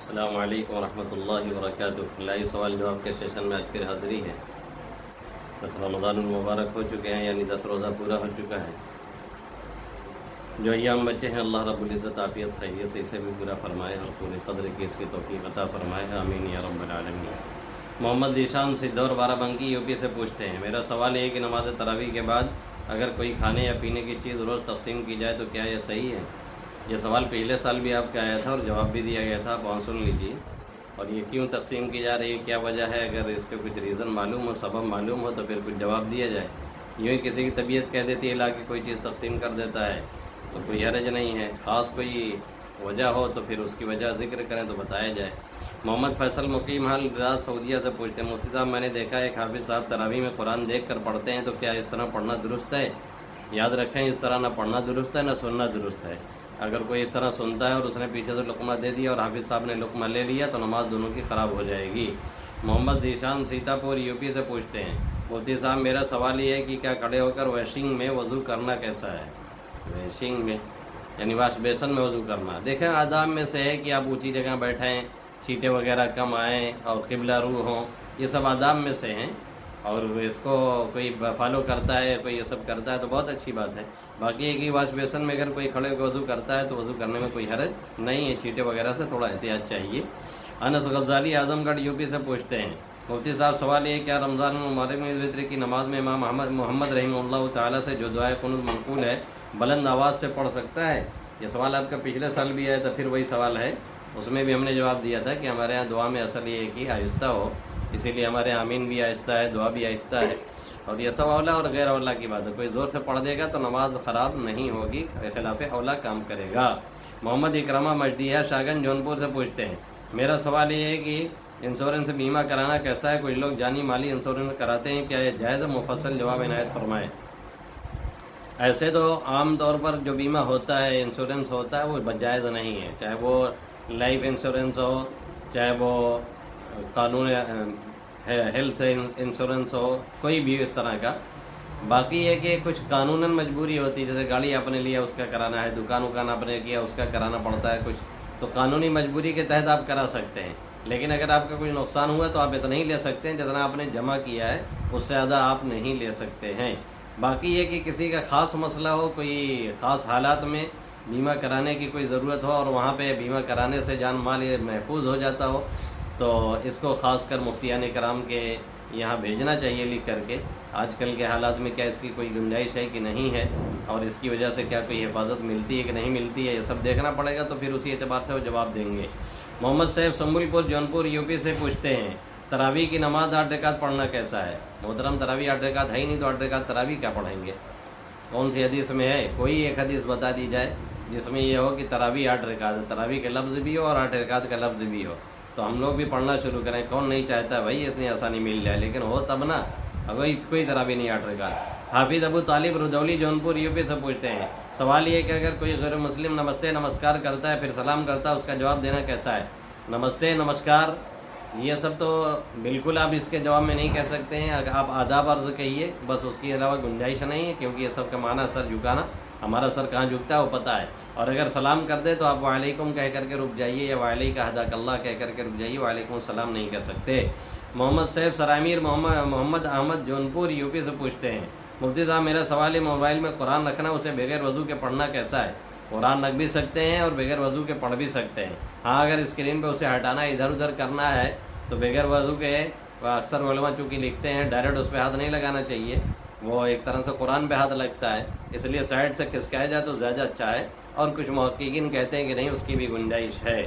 السلام علیکم ورحمۃ اللہ وبرکاتہ۔ لائیو سوال جواب کے سیشن میں آج پھر حاضری ہے۔ 10 رمضان المبارک ہو چکے ہیں، یعنی 10 روزہ پورا ہو چکا ہے۔ جو ایام بچے ہیں اللہ رب العزت عافیت خیریت سے اسے بھی پورا فرمائے اور پورے قدر کی اس کی توفیق عطا فرمائے، آمین یا رب العالمین۔ محمد ذیشان سدھور بارہ بنکی یو پی سے پوچھتے ہیں، میرا سوال یہ ہے کہ نماز تراویح کے بعد اگر کوئی کھانے یا پینے کی چیز روز تقسیم کی جائے تو کیا یہ صحیح ہے؟ یہ سوال پچھلے سال بھی آپ کا آیا تھا اور جواب بھی دیا گیا تھا، آپ وہاں سن لیجیے۔ اور یہ کیوں تقسیم کی جا رہی ہے، کیا وجہ ہے، اگر اس کے کچھ ریزن معلوم ہو، سبب معلوم ہو تو پھر کچھ جواب دیا جائے۔ یوں ہی کسی کی طبیعت کہہ دیتی ہے لا کے کوئی چیز تقسیم کر دیتا ہے تو کوئی حرج نہیں ہے، خاص کوئی وجہ ہو تو پھر اس کی وجہ ذکر کریں تو بتایا جائے۔ محمد فیصل مقیم حال ریاض سعودیہ سے پوچھتے ہیں، مفتی صاحب میں نے دیکھا ہے ایک حافظ صاحب تراویح میں قرآن دیکھ کر پڑھتے ہیں، تو کیا اس طرح پڑھنا درست ہے؟ یاد رکھیں اس طرح نہ پڑھنا درست ہے نہ سننا درست ہے۔ اگر کوئی اس طرح سنتا ہے اور اس نے پیچھے سے لقمہ دے دیا اور حافظ صاحب نے لقمہ لے لیا تو نماز دونوں کی خراب ہو جائے گی۔ محمد ذیشان سیتاپور یو پی سے پوچھتے ہیں، مفتی صاحب میرا سوال یہ ہے کہ کیا کھڑے ہو کر ویشنگ میں وضو کرنا کیسا ہے؟ ویشنگ میں یعنی واش بیسن میں وضو کرنا، دیکھیں آداب میں سے ہے کہ آپ اونچی جگہ بیٹھیں، چھینٹے وغیرہ کم آئیں اور قبلہ رو ہوں، یہ سب آداب میں سے ہیں، اور اس کو کوئی فالو کرتا ہے، کوئی یہ سب کرتا ہے تو بہت اچھی بات ہے۔ باقی ہے کہ واش بیسن میں اگر کوئی کھڑے ہو کے وضو کرتا ہے تو وضو کرنے میں کوئی حرج نہیں ہے، چھینٹے وغیرہ سے تھوڑا احتیاط چاہیے۔ انس غزالی اعظم گڑھ یو پی سے پوچھتے ہیں، مفتی صاحب سوال یہ ہے کیا رمضان المبارک میں عید الفطر کی نماز میں امام محمد رحمہ اللہ تعالیٰ سے جو دعائے قنوت منقول ہے بلند آواز سے پڑھ سکتا ہے؟ یہ سوال آپ کا پچھلے سال بھی آیا تھا، پھر وہی سوال ہے، اس میں بھی ہم نے جواب دیا تھا کہ ہمارے یہاں دعا میں اصل یہ ہے کہ آہستہ ہو، اسی لیے ہمارے آمین بھی آہستہ ہے، دعا بھی آہستہ ہے، اور یہ سب اولا اور غیر اولا کی بات ہے، کوئی زور سے پڑھ دے گا تو نماز خراب نہیں ہوگی، خلاف اولا کام کرے گا۔ محمد اکرامہ مجدیہ شاگن جونپور سے پوچھتے ہیں، میرا سوال یہ ہے کہ انشورنس بیمہ کرانا کیسا ہے؟ کچھ لوگ جانی مالی انشورنس کراتے ہیں، کیا یہ جائز ہے؟ مفصل جواب عنایت فرمائیں۔ ایسے تو عام طور پر جو بیمہ ہوتا ہے، انشورنس ہوتا ہے، وہ جائز نہیں ہے، چاہے وہ لائف انشورنس ہو، چاہے وہ قانون ہیلتھ انشورنس ہو، کوئی بھی اس طرح کا۔ باقی یہ کہ کچھ قانوناً مجبوری ہوتی ہے، جیسے گاڑی آپ نے لیا اس کا کرانا ہے، دکان آپ نے کیا اس کا کرانا پڑتا ہے کچھ، تو قانونی مجبوری کے تحت آپ کرا سکتے ہیں، لیکن اگر آپ کا کوئی نقصان ہوا تو آپ اتنا ہی لے سکتے ہیں جتنا آپ نے جمع کیا ہے، اس سے زیادہ آپ نہیں لے سکتے ہیں۔ باقی یہ کہ کسی کا خاص مسئلہ ہو، کوئی خاص حالات میں بیمہ کرانے کی کوئی ضرورت ہو اور وہاں پہ بیمہ کرانے سے جان مال محفوظ ہو جاتا ہو تو اس کو خاص کر مفتیان کرام کے یہاں بھیجنا چاہیے لکھ کر کے۔ آج کل کے حالات میں کیا اس کی کوئی گنجائش ہے کہ نہیں ہے، اور اس کی وجہ سے کیا کوئی حفاظت ملتی ہے کہ نہیں ملتی ہے، یہ سب دیکھنا پڑے گا، تو پھر اسی اعتبار سے وہ جواب دیں گے۔ محمد صاحب سنبل پور جونپور یو پی سے پوچھتے ہیں، تراویح کی نماز 8 رکعت پڑھنا کیسا ہے؟ محترم تراویح 8 رکعت ہے ہی نہیں تو 8 رکعت تراویح کیا پڑھیں گے؟ کون سی حدیث میں ہے؟ کوئی ایک حدیث بتا دی جائے جس میں یہ ہو کہ تراویح 8 رکعت ہے، تراویح کا لفظ بھی ہو اور 8 رکعت کا لفظ بھی ہو، تو ہم لوگ بھی پڑھنا شروع کریں۔ کون نہیں چاہتا بھائی اتنی آسانی مل جائے، لیکن ہو تب نا، ابھی کوئی تراویح نہیں 8 رکعت۔ حافظ ابو طالب رجولی جونپور یو پی سے پوچھتے ہیں، سوال یہ ہے کہ اگر کوئی غیر مسلم نمستے نمسکار کرتا ہے پھر سلام کرتا ہے، اس کا جواب دینا کیسا ہے؟ نمستے نمسکار یہ سب تو بالکل آپ اس کے جواب میں نہیں کہہ سکتے ہیں، اگر آپ آداب عرض کہیے، بس اس کے علاوہ گنجائش نہیں ہے، کیونکہ یہ سب کا معنی سر جھکانا، ہمارا سر کہاں جھکتا ہے وہ پتہ ہے۔ اور اگر سلام کر دے تو آپ وعلیکم کہہ کر کے رک جائیے، یا وعلیکہ حداک اللہ کہہ کر کے رک جائیے، وعلیکم السلام نہیں کہہ سکتے۔ محمد صاحب سرامیر محمد احمد جونپور یو پی سے پوچھتے ہیں، مفتی صاحب میرا سوال ہے موبائل میں قرآن رکھنا، اسے بغیر وضو کے پڑھنا کیسا ہے؟ قرآن رکھ بھی سکتے ہیں اور بغیر وضو کے پڑھ بھی سکتے ہیں، ہاں اگر اسکرین پہ اسے ہٹانا ادھر ادھر کرنا ہے تو بغیر وضو کے، اکثر علماء چونکہ لکھتے ہیں ڈائریکٹ اس پہ ہاتھ نہیں لگانا چاہیے، وہ ایک طرح سے قرآن پہ ہاتھ لگتا ہے، اس لیے سائڈ سے کھسکایا جائے تو زیادہ اچھا ہے، اور کچھ محققین کہتے ہیں کہ نہیں اس کی بھی گنجائش ہے۔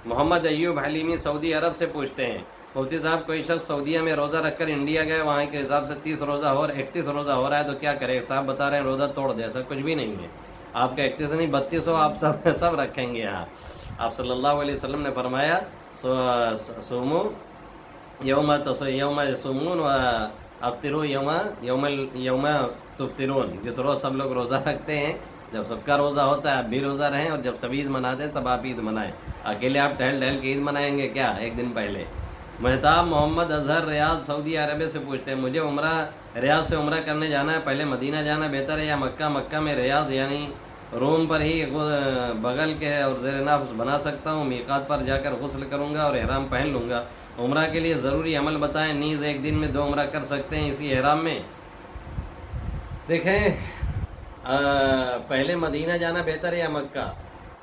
محمد ایوب حلیمی سعودی عرب سے پوچھتے ہیں، مفتی صاحب کوئی شخص سعودیہ میں روزہ رکھ کر انڈیا گئے، وہاں کے حساب سے 30 روزہ اور 31 روزہ ہو رہا ہے تو کیا کرے؟ صاحب بتا رہے ہیں روزہ توڑ دے، ایسا کچھ بھی نہیں ہے، آپ کا 31 نہیں 32 ہو، آپ سب رکھیں گے یہاں۔ آپ صلی اللہ علیہ وسلم نے فرمایا سومو یوم سومون و افطرو یوم تفطرون، جس روز سب لوگ روزہ رکھتے ہیں، جب سب کا روزہ ہوتا ہے آپ بھی روزہ رہیں، اور جب سب عید مناتے ہیں تب آپ عید منائیں، اکیلے آپ ٹہل کے عید منائیں گے کیا ایک دن پہلے؟ مہتاب محمد اظہر ریاض سعودی عربیہ سے پوچھتے ہیں، مجھے ریاض سے عمرہ کرنے جانا ہے، پہلے مدینہ جانا بہتر ہے یا مکہ میں ریاض یعنی روم پر ہی بغل کے ہے اور زیر ناف بنا سکتا ہوں، میقات پر جا کر غسل کروں گا اور احرام پہن لوں گا۔ عمرہ کے لیے ضروری عمل بتائیں، نیز ایک دن میں 2 عمرہ کر سکتے ہیں اسی احرام میں؟ دیکھیں، پہلے مدینہ جانا بہتر ہے یا مکہ؟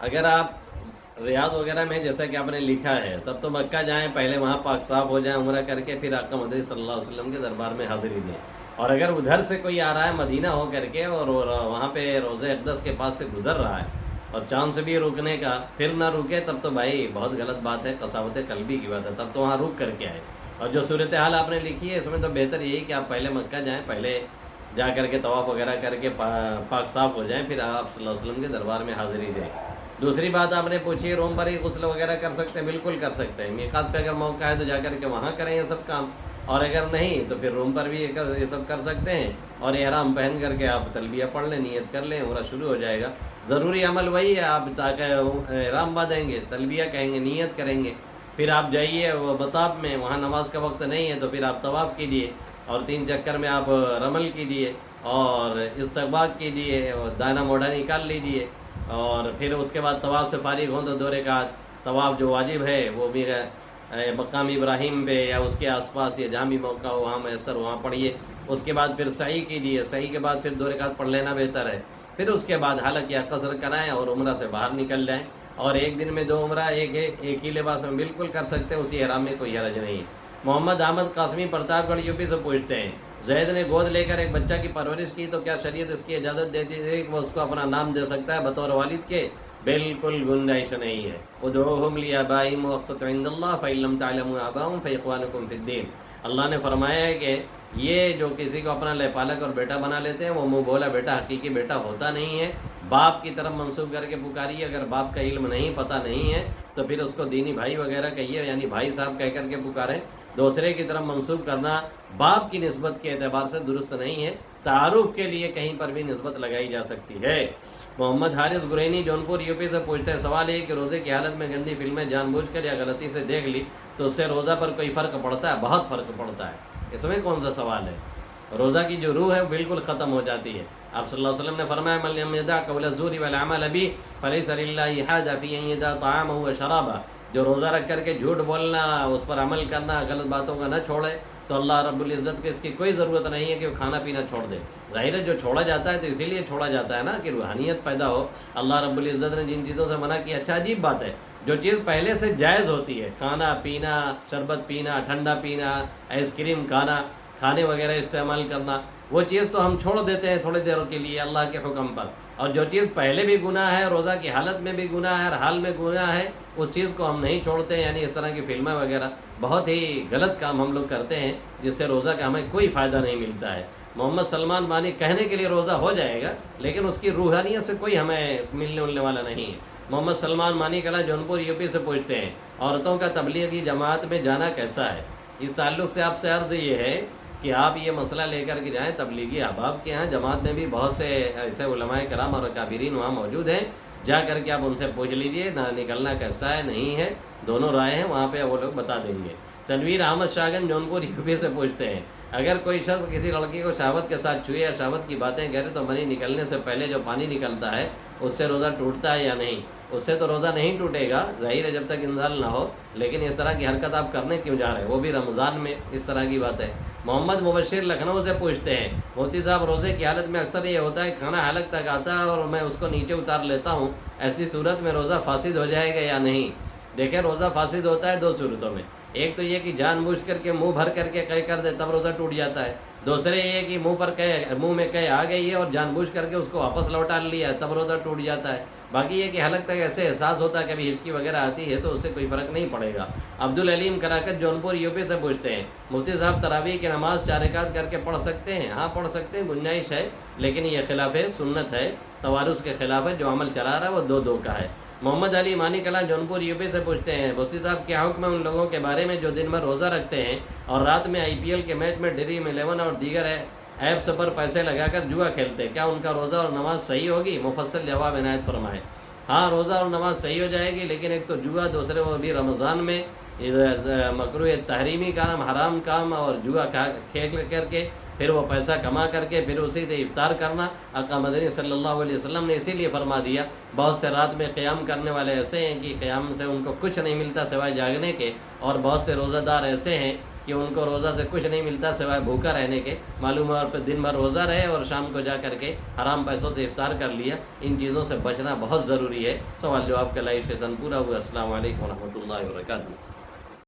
اگر آپ ریاض وغیرہ میں جیسا کہ آپ نے لکھا ہے تب تو مکہ جائیں، پہلے وہاں پاک صاف ہو جائیں، عمرہ کر کے پھر آقا مدنی صلی اللہ علیہ وسلم کے دربار میں حاضری دیں۔ اور اگر ادھر سے کوئی آ رہا ہے مدینہ ہو کر کے اور وہاں پہ روضہ اقدس کے پاس سے گزر رہا ہے اور چاند سے بھی رکنے کا پھر نہ رکے، تب تو بھائی بہت غلط بات ہے، قساوت قلبی کی بات ہے، تب تو وہاں رک کر کے آئے۔ اور جو صورتحال آپ نے لکھی ہے اس میں تو بہتر یہی کہ آپ پہلے مکہ جائیں، پہلے جا کر کے طواف وغیرہ کر کے پاک صاف ہو جائیں، پھر آپ صلی اللہ علیہ وسلم کے دربار میں حاضری دیں۔ دوسری بات آپ نے پوچھی روم پر ہی غسل وغیرہ کر سکتے ہیں؟ بالکل کر سکتے ہیں، میقات پہ اگر موقع ہے تو جا کر کے وہاں کریں یہ سب کام، اور اگر نہیں تو پھر روم پر بھی یہ سب کر سکتے ہیں، اور احرام پہن کر کے آپ تلبیہ پڑھ لیں، نیت کر لیں، عمرہ شروع ہو جائے گا۔ ضروری عمل وہی ہے، آپ تاکہ احرام باندھیں گے، تلبیہ کہیں گے، نیت کریں گے، پھر آپ جائیے وہ بطاف میں، وہاں نماز کا وقت نہیں ہے تو پھر آپ طواف کیجیے اور 3 چکر میں آپ رمل کیجیے اور استقبال کیجیے اور دائنا موڑا نکال لیجیے، اور پھر اس کے بعد طواف سے فارغ ہوں تو 2 رکعت طواف جو واجب ہے وہ بھی مقام ابراہیم پہ یا اس کے آس پاس یا جہاں بھی موقع ہو وہاں میسر وہاں پڑھیے۔ اس کے بعد پھر سعی کیجیے، سعی کے بعد پھر 2 رکعت پڑھ لینا بہتر ہے، پھر اس کے بعد حلق یا قصر کرائیں اور عمرہ سے باہر نکل جائیں۔ اور ایک دن میں 2 عمرہ ایک ہی لباس میں بالکل کر سکتے ہیں، اسی احرام میں کوئی حرج نہیں ہے۔ محمد احمد قاسمی پرتاپ گڑھ یو پی سے پوچھتے ہیں، زید نے گود لے کر ایک بچہ کی پرورش کی تو کیا شریعت اس کی اجازت دیتی ہے کہ وہ اس کو اپنا نام دے سکتا ہے بطور والد کے؟ بالکل گنجائش نہیں ہے۔ ادعوہم لآبائہم واقسطوا عند اللہ فإن لم تعلموا آباءهم فإخوانکم فی الدین۔ اللہ نے فرمایا ہے کہ یہ جو کسی کو اپنا پالک اور بیٹا بنا لیتے ہیں وہ منہ بولا بیٹا حقیقی بیٹا ہوتا نہیں ہے، باپ کی طرف منسوب کر کے پکاریے۔ اگر باپ کا علم نہیں، پتہ نہیں ہے تو پھر اس کو دینی بھائی وغیرہ کہیے، یعنی بھائی صاحب کہہ کر کے پکاریں۔ دوسرے کی طرف منسوب کرنا باپ کی نسبت کے اعتبار سے درست نہیں ہے، تعارف کے لیے کہیں پر بھی نسبت لگائی جا سکتی ہے۔ محمد حارث گرینی جونپور یو پی سے پوچھتے ہیں، سوال یہ کہ روزے کی حالت میں گندی فلمیں جان بوجھ کر یا غلطی سے دیکھ لی تو اس سے روزہ پر کوئی فرق پڑتا ہے؟ بہت فرق پڑتا ہے، اس میں کون سا سوال ہے؟ روزہ کی جو روح ہے بالکل ختم ہو جاتی ہے۔ آپ صلی اللہ علیہ وسلم نے فرمایا من لم يدع قول الزور والعمل به فليس لله حاجة في ان يدع طعامه وشرابه۔ جو روزہ رکھ کر کے جھوٹ بولنا، اس پر عمل کرنا، غلط باتوں کا نہ چھوڑے تو اللہ رب العزت کو اس کی کوئی ضرورت نہیں ہے کہ وہ کھانا پینا چھوڑ دے۔ ظاہر ہے جو چھوڑا جاتا ہے تو اسی لیے چھوڑا جاتا ہے نا کہ روحانیت پیدا ہو۔ اللہ رب العزت نے جن چیزوں سے منع کیا، اچھا عجیب بات ہے، جو چیز پہلے سے جائز ہوتی ہے، کھانا پینا، شربت پینا، ٹھنڈا پینا، آئس کریم کھانا، کھانے وغیرہ استعمال کرنا، وہ چیز تو ہم چھوڑ دیتے ہیں تھوڑی دیر کے لیے اللہ کے حکم پر، اور جو چیز پہلے بھی گناہ ہے، روزہ کی حالت میں بھی گناہ ہے، ہر حال میں گناہ ہے، اس چیز کو ہم نہیں چھوڑتے۔ یعنی اس طرح کی فلمیں وغیرہ بہت ہی غلط کام ہم لوگ کرتے ہیں جس سے روزہ کا ہمیں کوئی فائدہ نہیں ملتا ہے۔ محمد سلمان مانی کہنے کے لیے روزہ ہو جائے گا لیکن اس کی روحانیت سے کوئی ہمیں ملنے والا نہیں ہے۔ محمد سلمان مانی کلا جونپور یو پی سے پوچھتے ہیں، عورتوں کا تبلیغی جماعت میں جانا کیسا ہے؟ اس تعلق سے آپ سے عرض یہ ہے کہ آپ یہ مسئلہ لے کر کے جائیں تبلیغی احباب کے ہاں، جماعت میں بھی بہت سے ایسے علماء کرام اور اکابرین وہاں موجود ہیں، جا کر کے آپ ان سے پوچھ لیجئے نہ نکلنا کیسا ہے، نہیں ہے، دونوں رائے ہیں، وہاں پہ وہ لوگ بتا دیں گے۔ تنویر احمد شاگن جونپور یو پی سے پوچھتے ہیں، اگر کوئی شخص کسی لڑکی کو شہوت کے ساتھ چھوئے یا شہوت کی باتیں کرے تو منی نکلنے سے پہلے جو پانی نکلتا ہے اس سے روزہ ٹوٹتا ہے یا نہیں؟ اس سے تو روزہ نہیں ٹوٹے گا، ظاہر ہے جب تک انزال نہ ہو، لیکن اس طرح کی حرکت آپ کرنے کیوں جا رہے ہیں، وہ بھی رمضان میں؟ اس طرح کی بات ہے۔ محمد مبشر لکھنؤ سے پوچھتے ہیں، مفتی صاحب روزے کی حالت میں اکثر یہ ہوتا ہے کھانا حلق تک آتا ہے اور میں اس کو نیچے اتار لیتا ہوں، ایسی صورت میں روزہ فاسد ہو جائے گا یا نہیں؟ دیکھیں روزہ فاسد ہوتا ہے 2 صورتوں میں، ایک تو یہ کہ جان بوجھ کر کے منہ بھر کر کے قے کر دے تب روزہ ٹوٹ جاتا ہے، دوسرے یہ کہ منہ میں قے آ گئی ہے اور جان بوجھ کر کے اس کو واپس لوٹا لیا تب روزہ ٹوٹ جاتا ہے۔ باقی یہ کہ حلق تک ایسے احساس ہوتا ہے کبھی ہچکی وغیرہ آتی ہے تو اس سے کوئی فرق نہیں پڑے گا۔ عبدالعلیم کراکت جونپور یو پی سے پوچھتے ہیں، مفتی صاحب تراویح کی نماز 4 رکعت کر کے پڑھ سکتے ہیں؟ ہاں پڑھ سکتے ہیں، گنجائش ہے، لیکن یہ خلاف سنت ہے، توارث کے خلاف ہے، جو عمل چلا رہا ہے وہ 2 کا ہے۔ محمد علی مانی کلا جونپور یو پی سے پوچھتے ہیں، مفتی صاحب کیا حکم ہے ان لوگوں کے بارے میں جو دن میں روزہ رکھتے ہیں اور رات میں IPL کے میچ میں ڈریم 11 اور دیگر ایپس پر پیسے لگا کر جوا کھیلتے ہیں، کیا ان کا روزہ اور نماز صحیح ہوگی؟ مفصل جواب عنایت فرمائے۔ ہاں روزہ اور نماز صحیح ہو جائے گی، لیکن ایک تو جوا، دوسرے وہ بھی رمضان میں مکروہ تحریمی کام، حرام کام، اور جوا کھیل کر کے پھر وہ پیسہ کما کر کے پھر اسی سے افطار کرنا، آقا مدنی صلی اللہ علیہ وسلم نے اسی لیے فرما دیا، بہت سے رات میں قیام کرنے والے ایسے ہیں کہ قیام سے ان کو کچھ نہیں ملتا سوائے جاگنے کے، اور بہت سے روزہ دار ایسے ہیں کہ ان کو روزہ سے کچھ نہیں ملتا سوائے بھوکا رہنے کے، معلوم ہے، اور پھر دن بھر روزہ رہے اور شام کو جا کر کے حرام پیسوں سے افطار کر لیا۔ ان چیزوں سے بچنا بہت ضروری ہے۔ سوال جواب کا لائیو سیشن پورا ہوا۔ السلام علیکم ورحمۃ اللہ وبرکاتہ۔